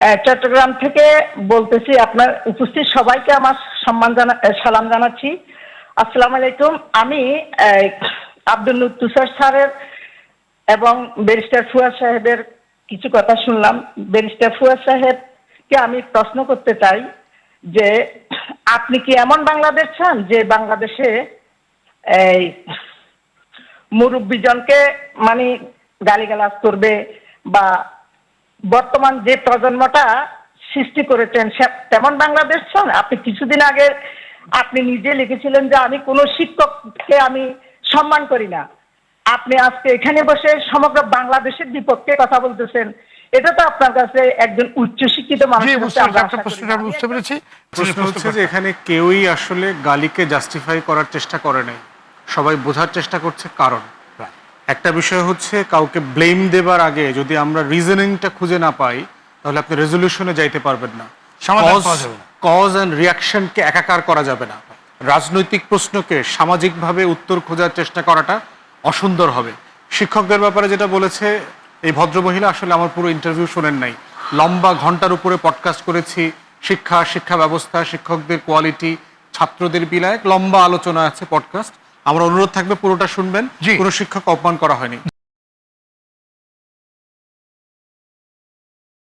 চট্টগ্রাম থেকে বলতেছি। আপনার উপস্থিত সবাইকে আমার সালাম জানাচ্ছি। আসসালামু আলাইকুম। আমি আব্দুল তুষার স্যারের এবং ব্যারিস্টার ফুয়াদ সাহেবের কিছু কথা শুনলাম। ব্যারিস্টার ফুয়াদ সাহেবকে আমি প্রশ্ন করতে চাই যে আপনি কি এমন বাংলাদেশ চান যে বাংলাদেশে এই মুরব্বীজনকে মানে গালিগালাজ করবে, বা বর্তমান যে প্রজন্মটা সৃষ্টি করেছেন তেমন বাংলাদেশ চান? আপনি কিছুদিন আগে আপনি নিজে লিখেছিলেন যে আমি কোনো শিক্ষককে আমি সম্মান করি না। আপনি আজকে এখানে বসে সমগ্র বাংলাদেশের বিপক্ষে কথা বলতেছেন। এটা তো আপনার কাছে একজন উচ্চশিক্ষিত মানুষের কাছে আমরা আশা করি না। বুঝতে পেরেছি। প্রশ্ন হচ্ছে যে এখানে কেউই আসলে গালিকে জাস্টিফাই করার চেষ্টা করে নাই, সবাই বোঝার চেষ্টা করছে কারণ। একটা বিষয় হচ্ছে কাউকে ব্লেম দেবার আগে যদি আমরা রিজনিংটা খুঁজে না পাই তাহলে আপনি রেজলিউশনে যাইতে পারবেন না। কজ অ্যান্ড রিয়াকশনকে একাকার করা যাবে না। রাজনৈতিক প্রশ্নকে সামাজিকভাবে উত্তর খোঁজার চেষ্টা করাটা অসুন্দর হবে। শিক্ষকদের ব্যাপারে যেটা বলেছে এই ভদ্রমহিলা, আসলে আমার পুরো ইন্টারভিউ শোনেন নাই। লম্বা ঘন্টার উপরে পডকাস্ট করেছি, শিক্ষা ব্যবস্থা, শিক্ষকদের কোয়ালিটি, ছাত্রদের বিলায় লম্বা আলোচনা আছে পডকাস্ট। আমার অনুরোধ থাকবে পুরোটা শুনবেন। কোনো শিক্ষক অপমান করা হয়নি।